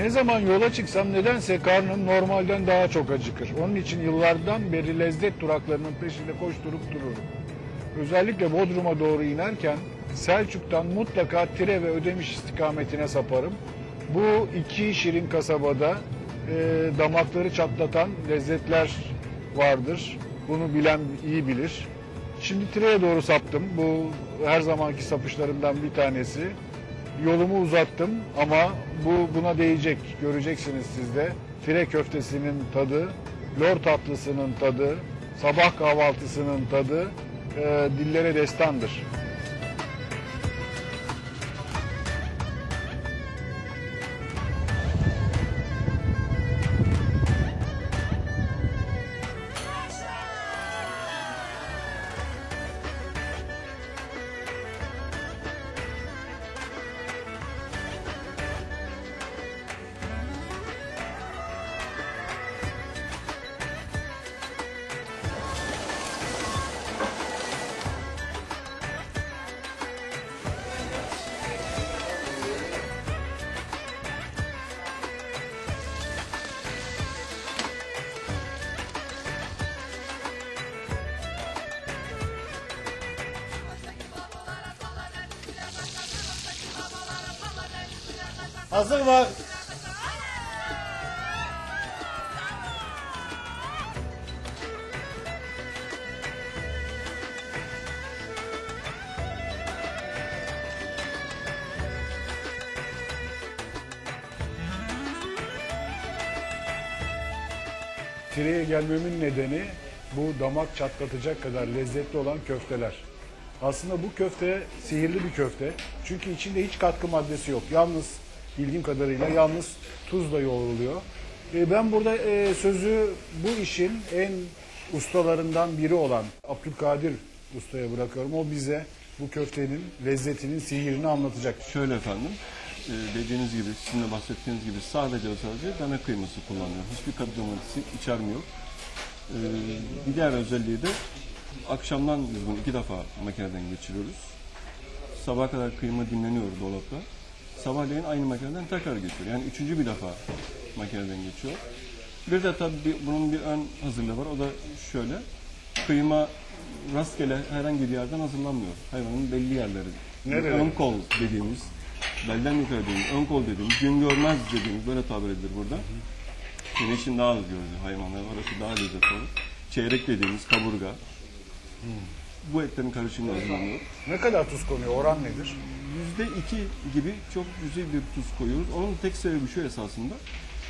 Ne zaman yola çıksam nedense karnım normalden daha çok acıkır. Onun için yıllardan beri lezzet duraklarının peşinde koşturup dururum. Özellikle Bodrum'a doğru inerken Selçuk'tan mutlaka Tire ve Ödemiş istikametine saparım. Bu iki şirin kasabada damakları çatlatan lezzetler vardır. Bunu bilen iyi bilir. Şimdi Tire'ye doğru saptım. Bu her zamanki sapışlarımdan bir tanesi. Yolumu uzattım ama buna değecek. Göreceksiniz siz de. Tire köftesinin tadı, lor tatlısının tadı, sabah kahvaltısının tadı dillere destandır. Hazır mı? Tire'ye gelmemin nedeni bu damak çatlatacak kadar lezzetli olan köfteler. Aslında bu köfte sihirli bir köfte. Çünkü içinde hiç katkı maddesi yok. Yalnız bildiğim kadarıyla yalnız tuzla yoğruluyor. Ben burada sözü bu işin en ustalarından biri olan Abdülkadir Usta'ya bırakıyorum. O bize bu köftenin lezzetinin sihirini anlatacak. Şöyle efendim, dediğiniz gibi, sizin de bahsettiğiniz gibi sadece dana kıyması kullanıyor. Hiçbir katkı maddesi içermiyor. Bir diğer özelliği de akşamdan biz bunu 2 defa makineden geçiriyoruz. Sabaha kadar kıyma dinleniyor dolapta. Sabahleyin aynı makineden tekrar geçiyor. Yani 3. bir defa makineden geçiyor. Bir de tabii bunun bir ön hazırlığı var. O da şöyle. Kıyma rastgele herhangi bir yerden hazırlanmıyor. Hayvanın belli yerleri. Nerede? Ön kol dediğimiz, belden yukarı dediğimiz, ön kol dediğimiz, gün görmez dediğimiz böyle tabir edilir burada. Güneşin daha az gördüğü hayvanlar, orası daha lezzetli olur. Çeyrek dediğimiz kaburga. Bu etlerin karışımı hazırlanıyor. Ne kadar tuz konuyor? Oran nedir? %2 gibi çok güzel bir tuz koyuyoruz. Onun tek sebebi şu esasında.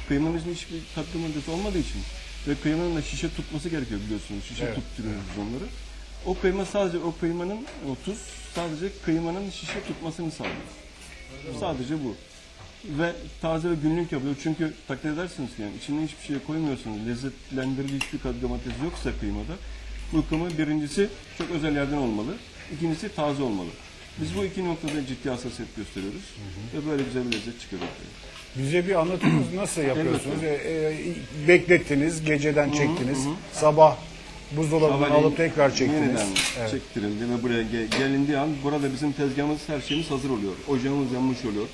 Kıymanın içinde hiçbir katkı maddesi olmadığı için ve kıymanın da şişe tutması gerekiyor biliyorsunuz. Şişe Evet, tutturuyoruz biz onları. O kıyma sadece o tuz sadece kıymanın şişe tutmasını sağlıyor. Sadece bu. Ve taze ve günlük yapılıyor. Çünkü takdir edersiniz ki yani içine hiçbir şey koymuyorsunuz. Lezzetlendirici hiçbir katkı maddesi yoksa kıymada. Bu kıyma birincisi çok özel yerden olmalı. İkincisi taze olmalı. Biz bu iki noktada ciddi hassasiyet gösteriyoruz. Ve böyle güzel bir lezzet çıkıyor ortaya. Bize bir anlatınız nasıl yapıyorsunuz? Beklettiniz, geceden çektiniz. Sabah buzdolabından Sabahleyin alıp tekrar çektiniz. Yeniden Evet. çektirildi ve buraya gelindiği an burada bizim tezgahımız, her şeyimiz hazır oluyor. Ocağımız yanmış oluyor.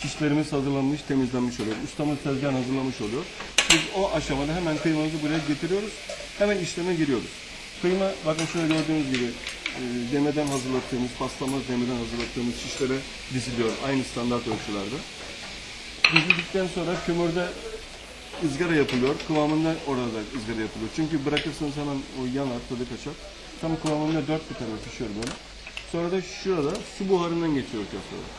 Şişlerimiz hazırlanmış, temizlenmiş oluyor. Ustamız tezgahını hazırlamış oluyor. Biz o aşamada hemen kıymamızı buraya getiriyoruz. Hemen işleme giriyoruz. Kıyma bakın şöyle gördüğünüz gibi demeden hazırlattığımız, pastamız demeden hazırlattığımız şişlere diziliyor. Aynı standart ölçülerde. Dizildikten sonra kömürde ızgara yapılıyor. Kıvamında orada ızgara yapılıyor. Çünkü bırakırsanız hemen o yanar, tadı kaçar. Tam kıvamında 4 bir tane pişiyor böyle. Sonra da şurada su buharından geçiyor köfteler.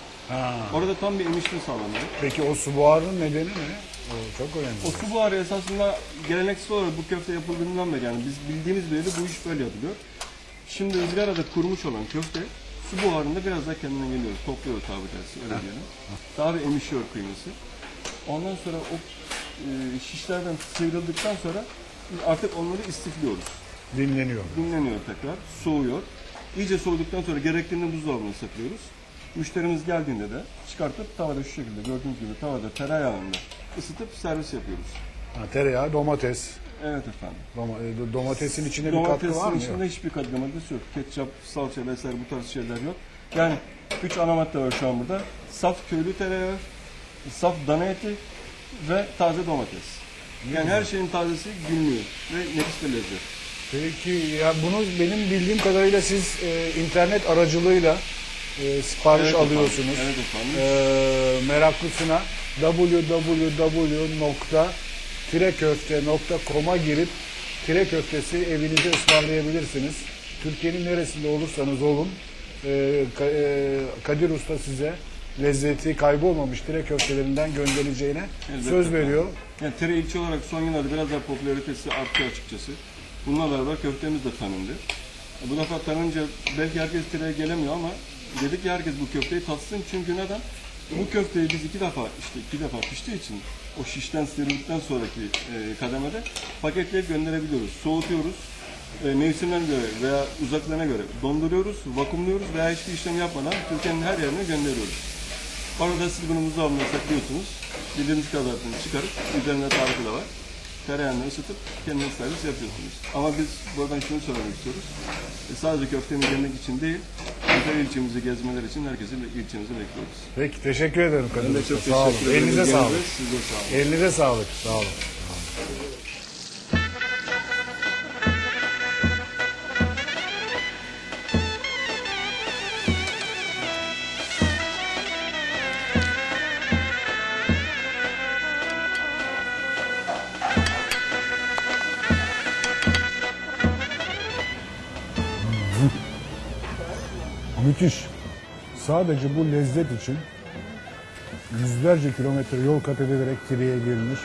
Orada tam bir emişli sağlanıyor. Peki o su buharının nedeni ne? O çok önemli. O su buharı esasında geleneksel olarak bu köfte yapıldığından beri yani biz bildiğimiz beri bu iş böyle yapılıyor. Şimdi ızgarada kurumuş olan köfte su buharında biraz daha kendine geliyor. Topluyor tabi tersi öyle diyelim. Daha bir emişiyor kıyması. Ondan sonra o şişlerden sıyrıldıktan sonra biz artık onları istifliyoruz. Dinleniyor. Dinleniyor tekrar, soğuyor. İyice soğuduktan sonra gerektiğinde buzdolabına saklıyoruz. Müşterimiz geldiğinde de çıkartıp tavada şu şekilde gördüğünüz gibi tavada tereyağında ısıtıp servis yapıyoruz. Tereyağı, domates. Evet efendim. Domatesin içinde bir katkı var Domatesin mı? içinde hiçbir katkı maddesi yok. Ketçap, salça vesaire bu tarz şeyler yok. Yani 3 ana madde var şu an burada. Saf köylü tereyağı, saf dana eti ve taze domates. Yani her şeyin tazesi günlüğü ve nefis bir lezzet. Peki ya bunu benim bildiğim kadarıyla siz internet aracılığıyla sipariş Evet efendim, alıyorsunuz. evet efendim. Meraklısına www.tireköfte.com'a girip tire köftesi evinize ısmarlayabilirsiniz. Türkiye'nin neresinde olursanız olun Kadir Usta size lezzeti kaybolmamış tire köftelerinden göndereceğine Elbette söz efendim. veriyor. Yani tere ilçe olarak son yıllarda biraz daha popülaritesi arttı açıkçası. Bununla beraber köftemiz de tanındı. Bu defa tanınca belki herkes tireye gelemiyor ama dedik ki herkes bu köfteyi tatsın. Çünkü neden? Bu köfteyi biz iki defa piştiği için o şişten sıyırıldıktan sonraki kademede paketleyip gönderebiliyoruz. Soğutuyoruz. Mevsimlerine göre veya uzaklarına göre donduruyoruz, vakumluyoruz veya hiçbir işlem yapmadan Türkiye'nin her yerine gönderiyoruz. Orada siz bunu buzdolabına saklıyorsunuz. Bildiğiniz kadarını çıkarıp üzerinde tarifi de var. Tereyağını ısıtıp kendiniz servis yapıyorsunuz. Ama biz buradan şunu söylemek istiyoruz. Sadece köftemizi yemek için değil, güzel ilçemizi gezmeler için herkesi ilçemize bekliyoruz. Peki teşekkür ederim Kadir Ben de Usta. çok Sağ olun. teşekkür ederim. Elinize sağlık. Size sağ olun. Elinize sağlık. Sağ olun. Müthiş. Sadece bu lezzet için yüzlerce kilometre yol kat edilerek Tire'ye gelmiş.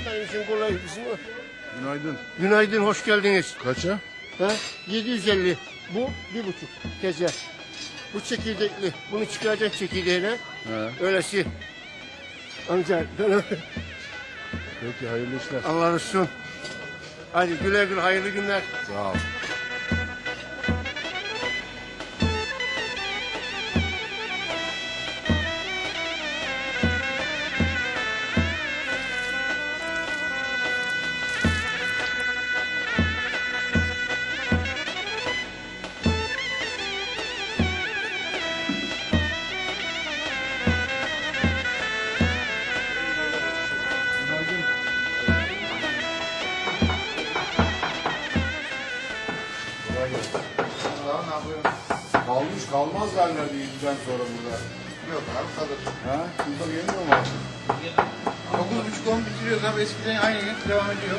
Benim için kolay bir şey var. Günaydın. Günaydın, hoş geldiniz. Kaça? Ha? 750. Bu 1,5 keze. Bu çekirdekli. Bunu çıkaracak çekirdeğine. He. Öylesi. Amca, Peki hayırlı işler. Allah razı olsun. Hadi güle güle, hayırlı günler. Sağ ol. Kalmış kalmaz derler yediden sonra burada. Yok abi kalır. Ha? Burada yemiyor mu? 9.30-10 bitiriyoruz abi, eskiden aynı gün devam ediyor.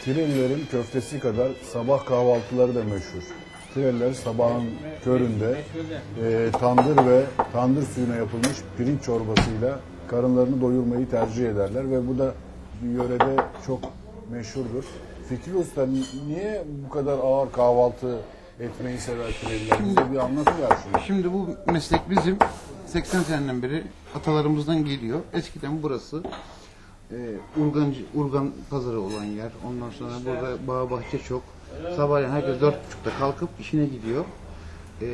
Tirelilerin köftesi kadar sabah kahvaltıları da meşhur. Tireliler sabahın köründe tandır ve tandır suyuna yapılmış pirinç çorbasıyla karınlarını doyurmayı tercih ederler ve bu da yörede çok meşhurdur. Fikri Usta niye bu kadar ağır kahvaltı etmeyi sever Tireliler? Bize bir anlatıver şunu. Şimdi bu meslek bizim 80 seneden beri atalarımızdan geliyor. Eskiden burası urgan pazarı olan yer. Ondan sonra burada bağ bahçe çok. Sabahleyin herkes 4.30'da kalkıp işine gidiyor.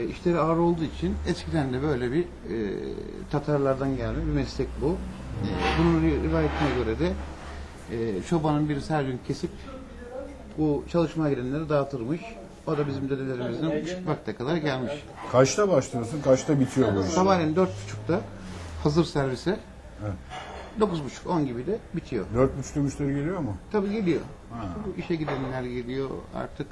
İşleri ağır olduğu için eskiden de böyle bir Tatarlardan gelme bir meslek bu. Bunun rivayetine göre de çobanın birisi her gün kesip bu çalışmaya gidenleri dağıtırmış. O da bizim dedelerimizden bu vakte kadar gelmiş. Kaçta başlıyorsun, kaçta bitiyor bu iş? Sabahleyin 4.30'da hazır servise 9.30-10 gibi de bitiyor. 4.30'da müşteri geliyor mu? Tabii geliyor. Bu işe gidenler geliyor artık.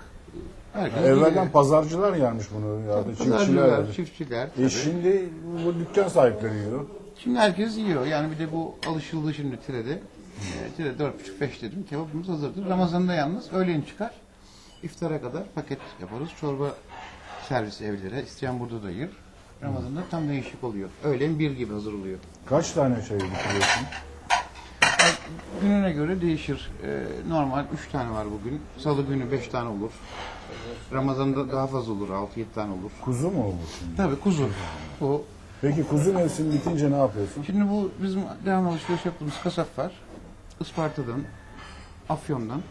Herkes Evvelden geliyor. pazarcılar yermiş bunu ya da çiftçiler. Pazarcılar, yermiş. çiftçiler. tabii. Şimdi bu dükkan sahipleri yiyor. Şimdi herkes yiyor. Yani bir de bu alışıldı şimdi Tire'de. Tire'de 4.30-5 dedim. Kebabımız hazırdır. Ramazan'da yalnız öğleyin çıkar. İftara kadar paket yaparız. Çorba servis evlere. İsteyen burada da yer. Ramazan'da tam değişik oluyor. Öğlen 1 gibi hazırlıyor. Kaç tane şey bitiriyorsun? Gününe göre değişir. Normal 3 tane var bugün. Salı günü 5 tane olur. Ramazan'da daha fazla olur. 6-7 tane olur. Kuzu mu bu şimdi? Tabii kuzu. Bu. Peki kuzu mevsimi bitince ne yapıyorsun? Şimdi bu bizim devamlı alışveriş yaptığımız kasap var. Isparta'dan, Afyon'dan.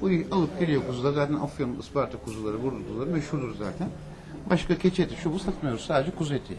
Bu alıp geliyor kuzular. Zaten Afyon, Isparta kuzuları, kuzuları meşhurdur zaten. Başka keçi eti, şu bu satmıyoruz. Sadece kuzu eti.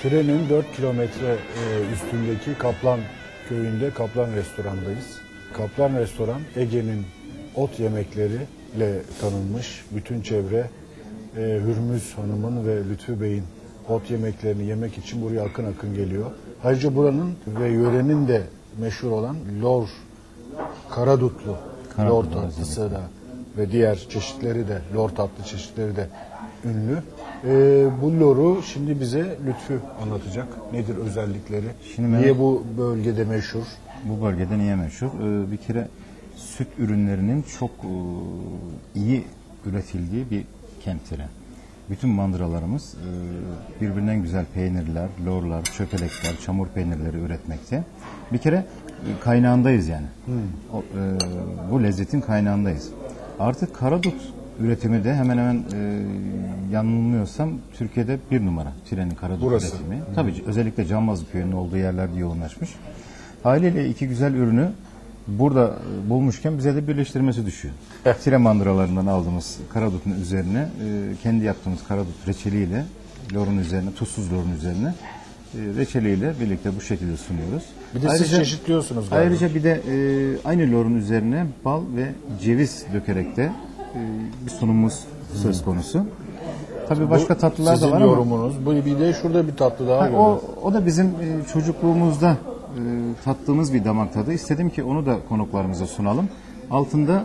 Tire'nin 4 kilometre üstündeki Kaplan köyünde Kaplan Restoran'dayız. Kaplan Restoran Ege'nin ot yemekleriyle tanınmış. Bütün çevre Hürmüz Hanım'ın ve Lütfü Bey'in ot yemeklerini yemek için buraya akın akın geliyor. Ayrıca buranın ve yörenin de meşhur olan lor, karadutlu lor tatlısı da ve diğer çeşitleri de, lor tatlı çeşitleri de ünlü. Bu loru şimdi bize Lütfü anlatacak. Nedir özellikleri? Şimdi Niye bu bölgede meşhur? Bu bölgede niye meşhur? Bir kere süt ürünlerinin çok iyi üretildiği bir kent Tire. Bütün mandıralarımız birbirinden güzel peynirler, lorlar, çökelekler, çamur peynirleri üretmekte. Bir kere kaynağındayız yani. Bu lezzetin kaynağındayız. Artık karadut üretimi de hemen hemen yanılmıyorsam Türkiye'de 1 numara Tire'nin karadut Burası. üretimi. Tabii özellikle Canbazlı köyünün olduğu yerlerde yoğunlaşmış. Haliyle iki güzel ürünü burada bulmuşken bize de birleştirmesi düşüyor. Tire mandıralarından aldığımız karadutun üzerine kendi yaptığımız karadut reçeliyle lorun üzerine, tuzsuz lorun üzerine reçeliyle birlikte bu şekilde sunuyoruz. Bir de siz çeşitliyorsunuz galiba. Ayrıca bir de aynı lorun üzerine bal ve ceviz dökerek de bir sunumumuz söz konusu. Tabii başka tatlılar da sizin var ama yorumunuz. Bu bir de şurada bir tatlı daha görüyoruz. o da bizim çocukluğumuzda tattığımız bir damak tadı. İstedim ki onu da konuklarımıza sunalım. Altında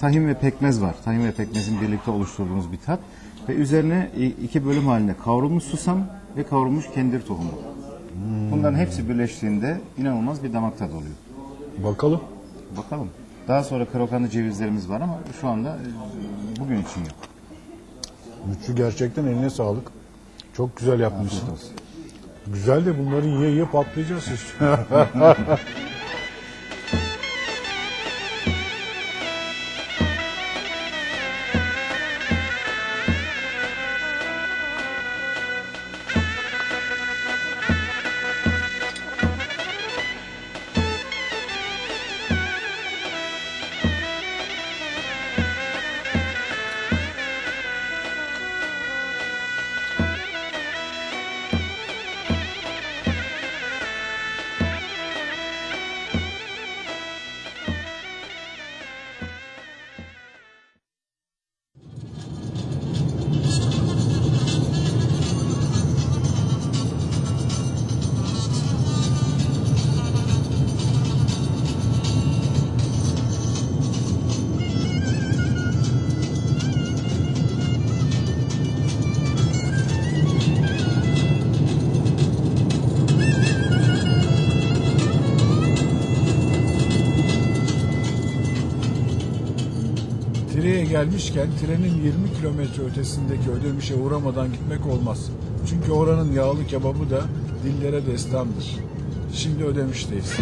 tahin ve pekmez var. Tahin ve pekmezin birlikte oluşturduğumuz bir tat. Ve üzerine 2 bölüm halinde kavrulmuş susam ve kavrulmuş kendir tohumu. Bunların hepsi birleştiğinde inanılmaz bir damak tadı oluyor. Bakalım. Bakalım. Daha sonra krokanlı cevizlerimiz var ama şu anda bugün için yok. Lütfü gerçekten eline sağlık. Çok güzel yapmışsın. Afiyet olsun. Güzel de bunları yiye patlayacağız işte. gelmişken trenin 20 kilometre ötesindeki Ödemiş'e uğramadan gitmek olmaz. Çünkü oranın yağlı kebabı da dillere destandır. Şimdi Ödemiş'teyiz.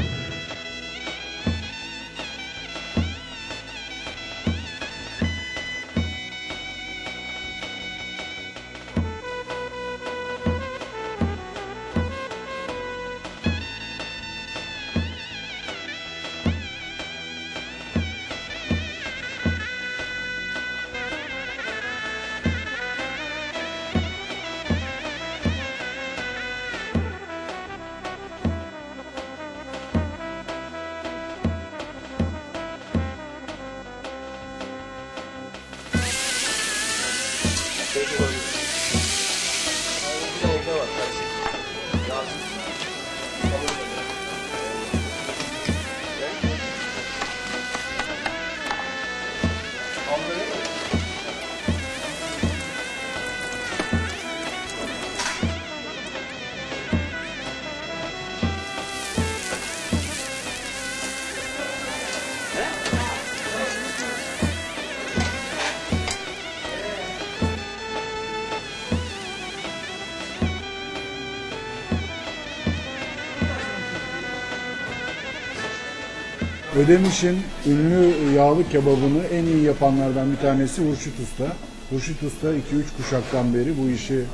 Ödemiş'in ünlü yağlı kebabını en iyi yapanlardan bir tanesi Hurşit Usta. Hurşit Usta 2-3 kuşaktan beri bu işi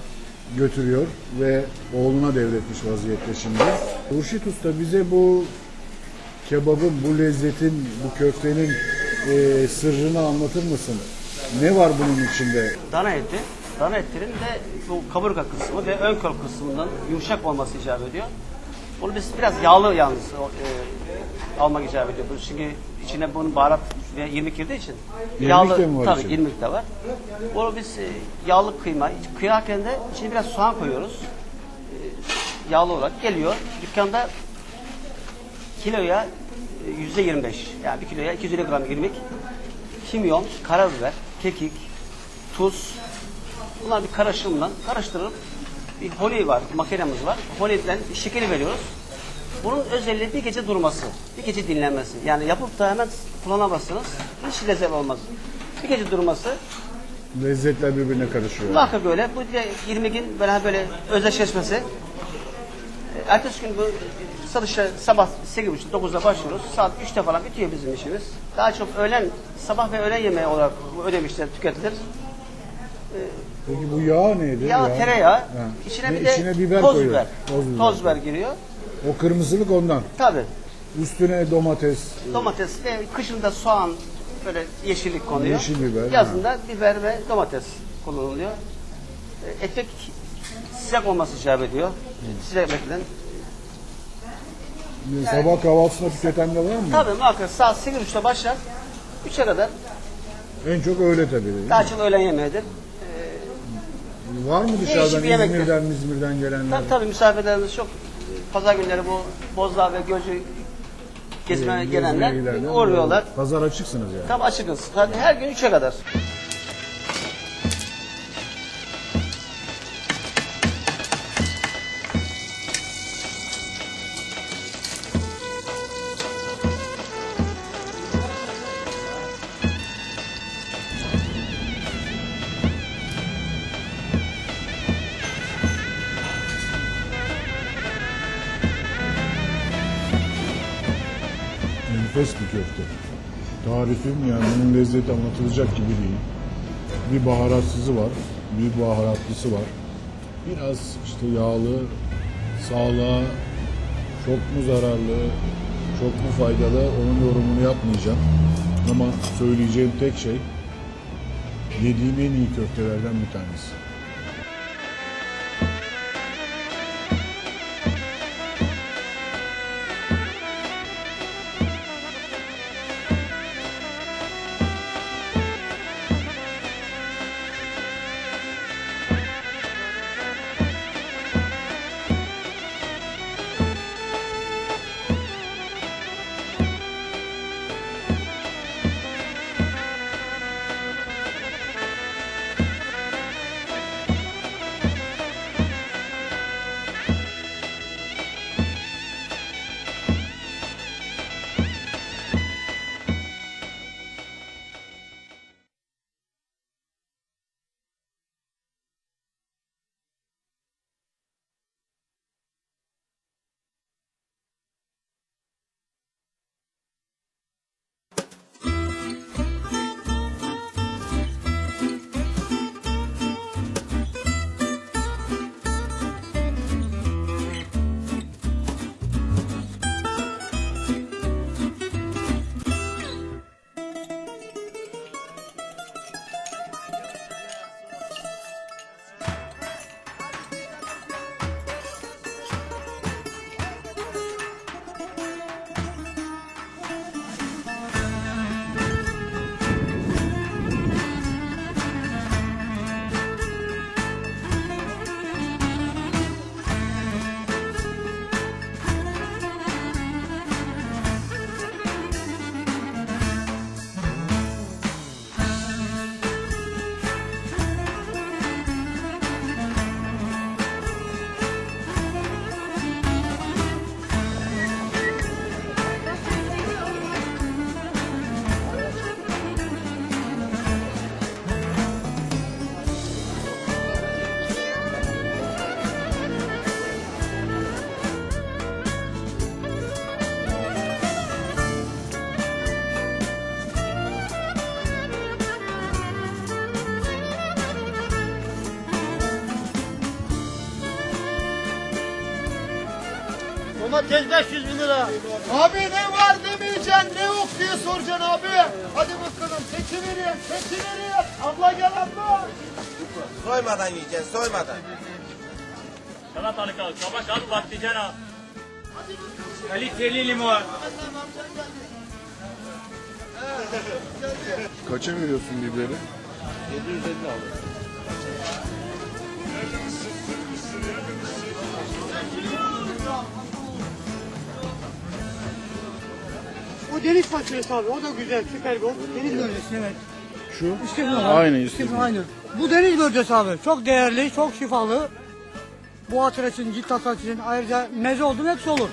götürüyor ve oğluna devretmiş vaziyette şimdi. Hurşit Usta bize bu kebabın, bu lezzetin, bu köftenin sırrını anlatır mısın? Ne var bunun içinde? Dana eti. Dana etlerin de bu kaburga kısmı ve ön kol kısmından yumuşak olması icap ediyor. Bunu biz biraz yağlı yalnız almak icap ediyor. Çünkü içine bunun baharat ve irmik girdiği için İrmik de mi var tabii içinde? irmik de var. Bunu biz yağlı kıyma, kıyarken de içine biraz soğan koyuyoruz. Yağlı olarak geliyor. Dükkanda kiloya %25, yani bir kiloya 250 gram irmik, kimyon, karabiber, kekik, tuz, bunlar bir karışımla karıştırıp bir honey var, makinemiz var. Honey'den şekeri veriyoruz. Bunun özelliği bir gece durması, bir gece dinlenmesi. Yani yapıp da hemen kullanamazsınız. Hiç lezzet olmaz. Bir gece durması Lezzetler birbirine karışıyor. muhakkak öyle. Bu de 20 gün böyle özdeşleşmesi. Ertesi gün bu satışa sabah 8.30-9'da başlıyoruz. Saat 3'te falan bitiyor bizim işimiz. Daha çok sabah ve öğlen yemeği olarak bu Ödemiş'te tüketilir. Peki bu yağ neydi? Yağ, tereyağı, Ha. içine Ve bir de içine biber toz koyuyor. biber. Toz biber. Toz biber giriyor. O kırmızılık ondan. Tabii. Üstüne domates. Domates ve kışında soğan, böyle yeşillik konuyor. Yeşil biber, Yazında biber ve domates kullanılıyor. Ekmek sıcak olması icap ediyor. Sıcak beklen. Sabah kahvaltısında tüketen de var mı? Tabii muhakkak saat 8.30'da başlar. 3'e kadar. En çok öyle tabii. Değil mi? Daha çok öğlen yemeğidir. Var mı dışarıdan Değişik bir yemektir. İzmir'den gelenler? Tabii misafirlerimiz çok. Pazar günleri bu Bozdağ ve Gölcü gezmeye gelenler giderler. uğruyorlar. Pazar açıksınız yani. Tabii açıkız. Her gün 3'e kadar. Enfes bir köfte. Tarifim yani bunun lezzeti anlatılacak gibi değil. Bir baharatsızı var, bir baharatlısı var. Biraz işte yağlı, sağlığa çok mu zararlı, çok mu faydalı onun yorumunu yapmayacağım. Ama söyleyeceğim tek şey yediğim en iyi köftelerden bir tanesi. domates 500 bin lira. Abi ne var demeyeceksin, ne yok diye soracaksın abi. Hadi bakalım seçiverin, seçiverin. Abla gel abla. Soymadan yiyeceksin, soymadan. Salatalık al, kabak al, patlıcan al. Kaliteli limon. Kaça veriyorsun biberi? 750 aldım. O deniz fasulyesi abi, o da güzel, süper bir o. Deniz bölgesi evet. Şu? İşte bu. Aynı İşte istedim. bu aynı. Bu deniz bölgesi abi, çok değerli, çok şifalı. Bu hatır için, cilt hasar için, ayrıca meze oldu hepsi olur.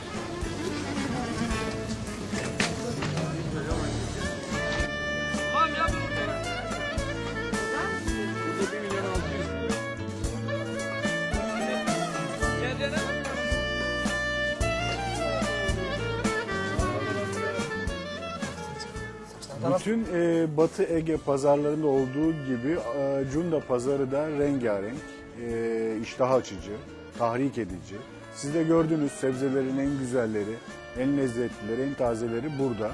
Bütün Batı Ege pazarlarında olduğu gibi Cunda pazarı da rengarenk, iştah açıcı, tahrik edici. Siz de gördünüz, sebzelerin en güzelleri, en lezzetlileri, en tazeleri burada.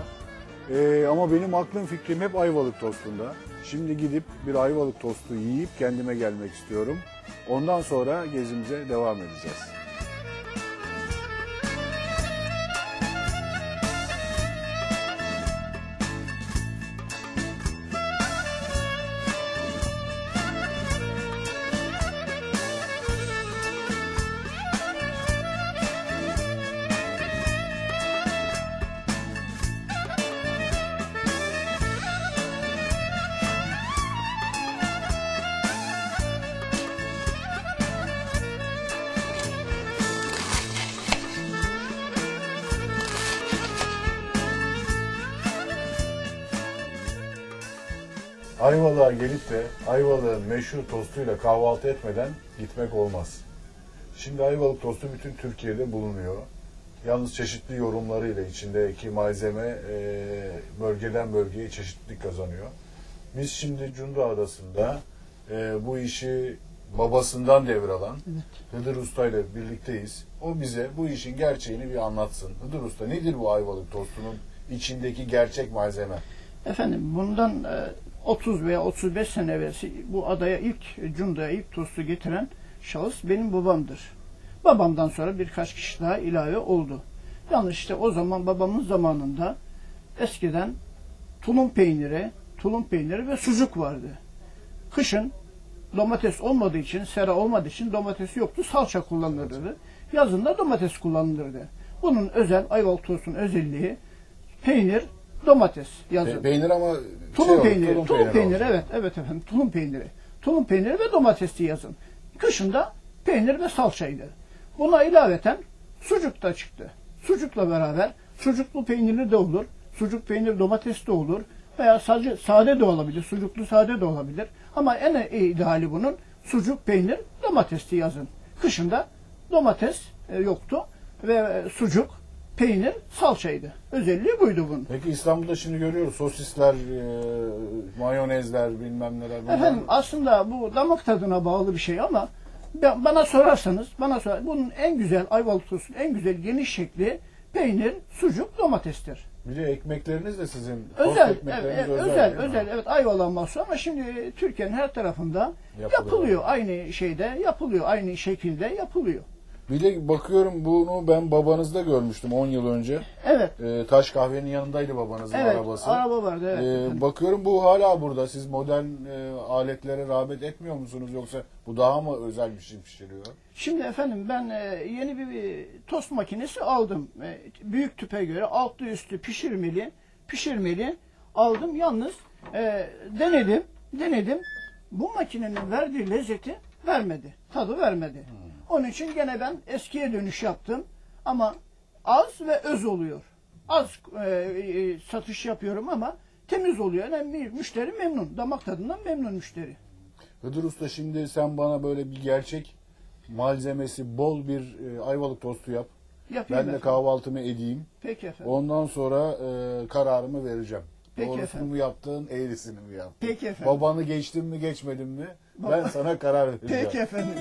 Ama benim aklım fikrim hep Ayvalık tostunda. Şimdi gidip bir Ayvalık tostu yiyip kendime gelmek istiyorum. Ondan sonra gezimize devam edeceğiz. Ayvalık'a gelip de Ayvalık'ın meşhur tostuyla kahvaltı etmeden gitmek olmaz. Şimdi Ayvalık tostu bütün Türkiye'de bulunuyor. Yalnız çeşitli yorumlarıyla içindeki malzeme bölgeden bölgeye çeşitlilik kazanıyor. Biz şimdi Cunda Adası'nda bu işi babasından devralan Hıdır Usta ile birlikteyiz. O bize bu işin gerçeğini bir anlatsın. Hıdır Usta, nedir bu Ayvalık tostunun içindeki gerçek malzeme? Efendim bundan 30 veya 35 sene evvelsi bu adaya Cunda'ya ilk tostu getiren şahıs benim babamdır. Babamdan sonra birkaç kişi daha ilave oldu. Yalnız işte o zaman babamın zamanında eskiden tulum peyniri ve sucuk vardı. Kışın domates olmadığı için, sera olmadığı için domates yoktu, salça kullanılırdı. Yazın da domates kullanılırdı. Bunun Ayvalık tostunun özelliği peynir, domates yazın. Peynir ama Tulum peyniri, evet efendim, tulum peyniri. Tulum peyniri ve domatesli yazın. Kışında peynir ve salçaydı. Buna ilaveten sucuk da çıktı. Sucukla beraber sucuklu peynirli de olur, sucuk peynir domatesli de olur veya sadece sade de olabilir, sucuklu sade de olabilir. Ama en ideali bunun sucuk, peynir, domatesli yazın. Kışında domates yoktu ve sucuk, peynir, salçaydı. Özelliği buydu bunun. Peki İstanbul'da şimdi görüyoruz sosisler, mayonezler, bilmem neler. Efendim aslında bu damak tadına bağlı bir şey ama bana sorarsanız, bunun en güzel Ayvalık tostunun en güzel geniş şekli peynir, sucuk, domatestir. Bir de ekmekleriniz de sizin. Özel, tost ekmekleriniz özel, evet Ayvalık'a mahsus ama şimdi Türkiye'nin her tarafında yapılıyor. Aynı şeyde yapılıyor, aynı şekilde yapılıyor. Bir de bakıyorum bunu ben babanızda görmüştüm 10 yıl önce. Evet. Taş kahvenin yanındaydı babanızın arabası. Araba vardı evet. Bakıyorum bu hala burada. Siz modern aletlere rağbet etmiyor musunuz yoksa bu daha mı özel bir şey pişiriyor? Şimdi efendim ben yeni bir tost makinesi aldım. Büyük tüpe göre altlı üstü pişirmeli aldım. Yalnız denedim. Bu makinenin verdiği lezzeti vermedi. Tadı vermedi. Onun için gene ben eskiye dönüş yaptım. Ama az ve öz oluyor. Az satış yapıyorum ama temiz oluyor. Yani müşteri memnun. Damak tadından memnun müşteri. Hıdır Usta şimdi sen bana böyle bir gerçek malzemesi bol bir Ayvalık tostu yap. Yapayım Ben de kahvaltımı edeyim. Peki efendim. Ondan sonra kararımı vereceğim. Peki Doğrusunu efendim. mu yaptın, eğrisini mi yaptın? Peki efendim. Babanı geçtin mi, geçmedin mi? Ben sana karar vereceğim. Peki efendim.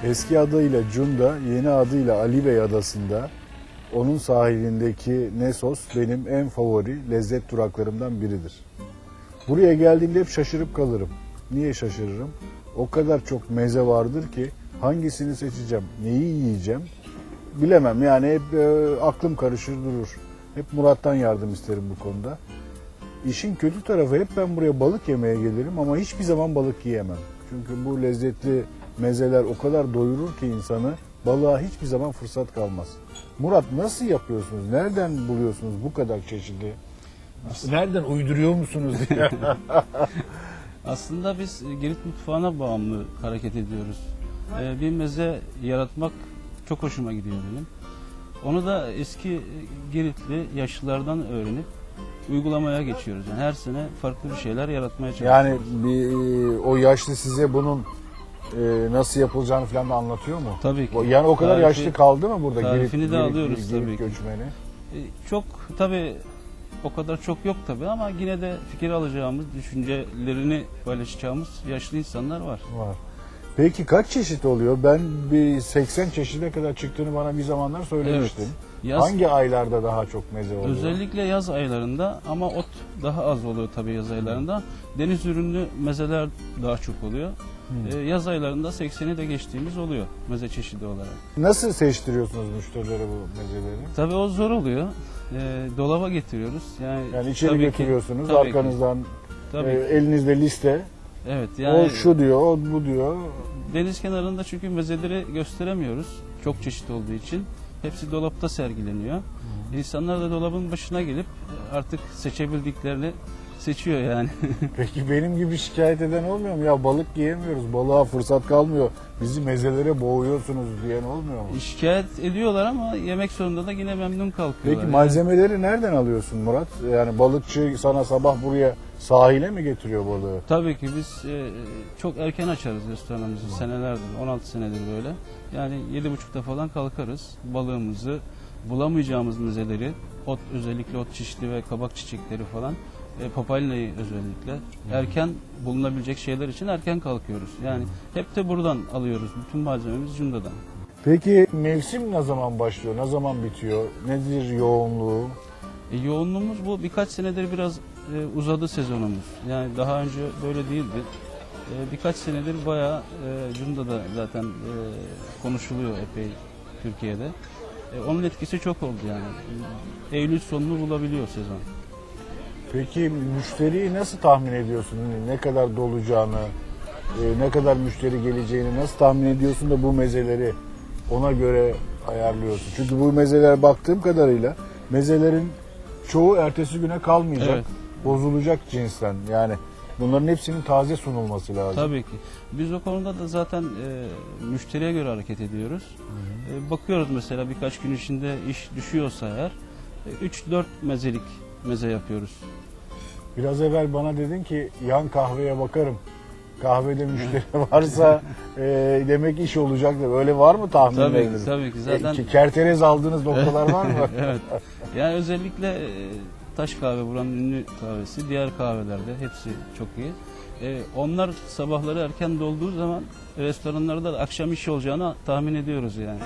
Eski adıyla Cunda, yeni adıyla Ali Bey Adası'nda onun sahilindeki Nesos benim en favori lezzet duraklarımdan biridir. Buraya geldiğimde hep şaşırıp kalırım. Niye şaşırırım? O kadar çok meze vardır ki hangisini seçeceğim, neyi yiyeceğim bilemem. Yani hep aklım karışır durur. Hep Murat'tan yardım isterim bu konuda. İşin kötü tarafı hep ben buraya balık yemeye gelirim ama hiçbir zaman balık yiyemem. Çünkü bu lezzetli mezeler o kadar doyurur ki insanı, balığa hiçbir zaman fırsat kalmaz. Murat, nasıl yapıyorsunuz? Nereden buluyorsunuz bu kadar çeşidi? Nereden uyduruyor musunuz diye. Aslında biz Girit mutfağına bağımlı hareket ediyoruz. Bir meze yaratmak çok hoşuma gidiyor benim. Onu da eski Giritli yaşlılardan öğrenip uygulamaya geçiyoruz. Yani her sene farklı bir şeyler yaratmaya çalışıyoruz. Yani o yaşlı size bunun nasıl yapılacağını falan da anlatıyor mu? Tabii ki. Yani o kadar yaşlı kaldı mı burada? Tarifini de alıyoruz tabii ki. Göçmeni. Çok tabii o kadar çok yok tabii ama yine de fikir alacağımız, düşüncelerini paylaşacağımız yaşlı insanlar var. Var. Peki kaç çeşit oluyor? Ben bir 80 çeşide kadar çıktığını bana bir zamanlar söylemiştin. Evet. Hangi aylarda daha çok meze oluyor? Özellikle yaz aylarında ama ot daha az oluyor tabii yaz aylarında. Deniz ürünlü mezeler daha çok oluyor. Yaz aylarında 80'i de geçtiğimiz oluyor meze çeşidi olarak. Nasıl seçtiriyorsunuz müşterilere bu mezeleri? Tabii o zor oluyor. Dolaba getiriyoruz. Yani içeri tabii götürüyorsunuz, tabii arkanızdan elinizde liste. Evet, yani o şu diyor, o bu diyor. Deniz kenarında çünkü mezeleri gösteremiyoruz. Çok çeşit olduğu için. Hepsi dolapta sergileniyor. İnsanlar da dolabın başına gelip artık seçebildiklerini seçiyor yani. Peki benim gibi şikayet eden olmuyor mu? Ya balık yiyemiyoruz, balığa fırsat kalmıyor. Bizi mezelere boğuyorsunuz diyen olmuyor mu? Şikayet ediyorlar ama yemek sonunda da yine memnun kalkıyorlar. Peki malzemeleri nereden alıyorsun Murat? Yani balıkçı sana sabah buraya sahile mi getiriyor balığı? Tabii ki biz çok erken açarız restoranımızı senelerdir, 16 senedir böyle. Yani 7.30'da falan kalkarız. Balığımızı, bulamayacağımız mezeleri, özellikle ot çeşitli ve kabak çiçekleri falan, papalinayı özellikle erken bulunabilecek şeyler için erken kalkıyoruz. Yani hep de buradan alıyoruz. Bütün malzememiz Cunda'dan. Peki mevsim ne zaman başlıyor, ne zaman bitiyor, nedir yoğunluğu? Yoğunluğumuz bu birkaç senedir biraz uzadı sezonumuz. Yani daha önce böyle değildi. Birkaç senedir bayağı Cunda'da zaten konuşuluyor epey Türkiye'de. Onun etkisi çok oldu yani. Eylül sonunu bulabiliyor sezon. Peki müşteriyi nasıl tahmin ediyorsun? Ne kadar dolacağını, ne kadar müşteri geleceğini nasıl tahmin ediyorsun da bu mezeleri ona göre ayarlıyorsun? Çünkü bu mezeler baktığım kadarıyla mezelerin çoğu ertesi güne kalmayacak, evet, bozulacak cinsten. Yani bunların hepsinin taze sunulması lazım. Tabii ki. Biz o konuda da zaten müşteriye göre hareket ediyoruz. Bakıyoruz mesela birkaç gün içinde iş düşüyorsa eğer 3-4 mezelik meze yapıyoruz. Biraz evvel bana dedin ki yan kahveye bakarım. Kahvede müşteri varsa demek iş olacak da böyle var mı tahminleriniz? Tabii ki zaten. Kerterez aldığınız noktalar var mı? Evet. Yani özellikle taş kahve buranın ünlü kahvesi. Diğer kahvelerde hepsi çok iyi. Onlar sabahları erken dolduğu zaman restoranlarda da akşam işi olacağını tahmin ediyoruz yani.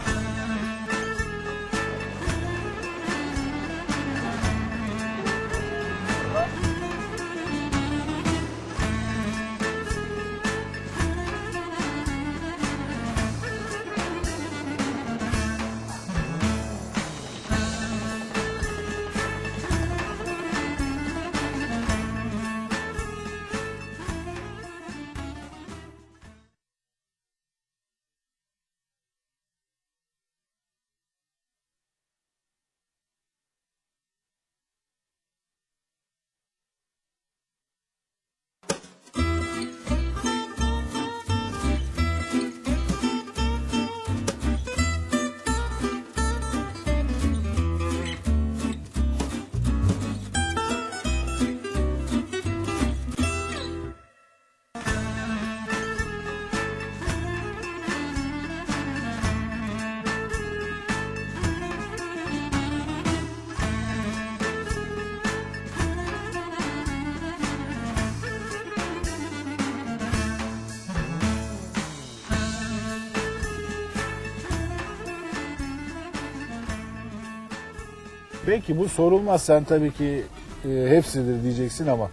Peki bu sorulmaz, sen tabii ki hepsidir diyeceksin ama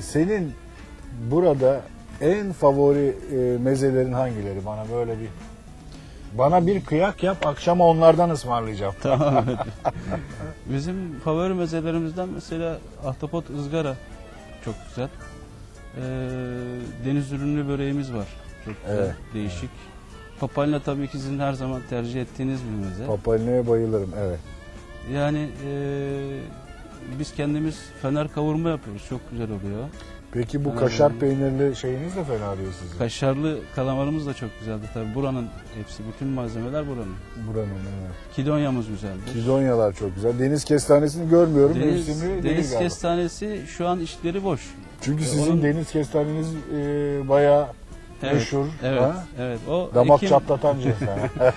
senin burada en favori mezelerin hangileri? Bana bir kıyak yap, akşama onlardan ısmarlayacağım. Tamam. Bizim favori mezelerimizden mesela ahtapot ızgara çok güzel. Deniz ürünlü böreğimiz var. Çok güzel, Evet. değişik. Papalina tabii ki sizin her zaman tercih ettiğiniz bir meze. Papalina'ya bayılırım, evet. Yani biz kendimiz fener kavurma yapıyoruz. Çok güzel oluyor. Peki bu kaşar peynirli şeyiniz de fena değil sizin. Kaşarlı kalamarımız da çok güzeldi tabii. Buranın hepsi, bütün malzemeler buranın. Buranın, evet. Kidonyamız güzeldi. Kidonyalar çok güzel. Deniz kestanesini görmüyorum. Mevsimi değil Deniz galiba. kestanesi şu an işleri boş. Çünkü sizin Onun- deniz kestaneniz bayağı meşhur. Evet, ha? evet. O Damak Ekim- çatlatan cins. ha.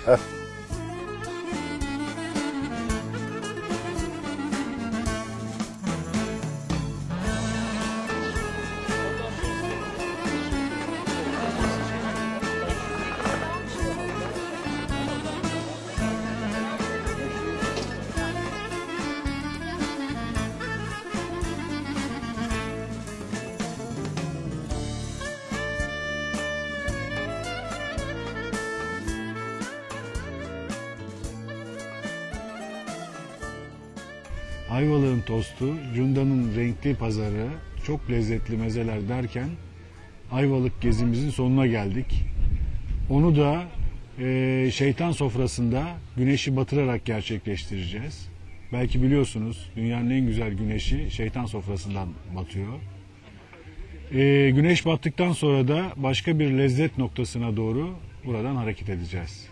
Ayvalık'ın tostu, Cunda'nın renkli pazarı, çok lezzetli mezeler derken Ayvalık gezimizin sonuna geldik. Onu da şeytan sofrasında güneşi batırarak gerçekleştireceğiz. Belki biliyorsunuz dünyanın en güzel güneşi şeytan sofrasından batıyor. Güneş battıktan sonra da başka bir lezzet noktasına doğru buradan hareket edeceğiz.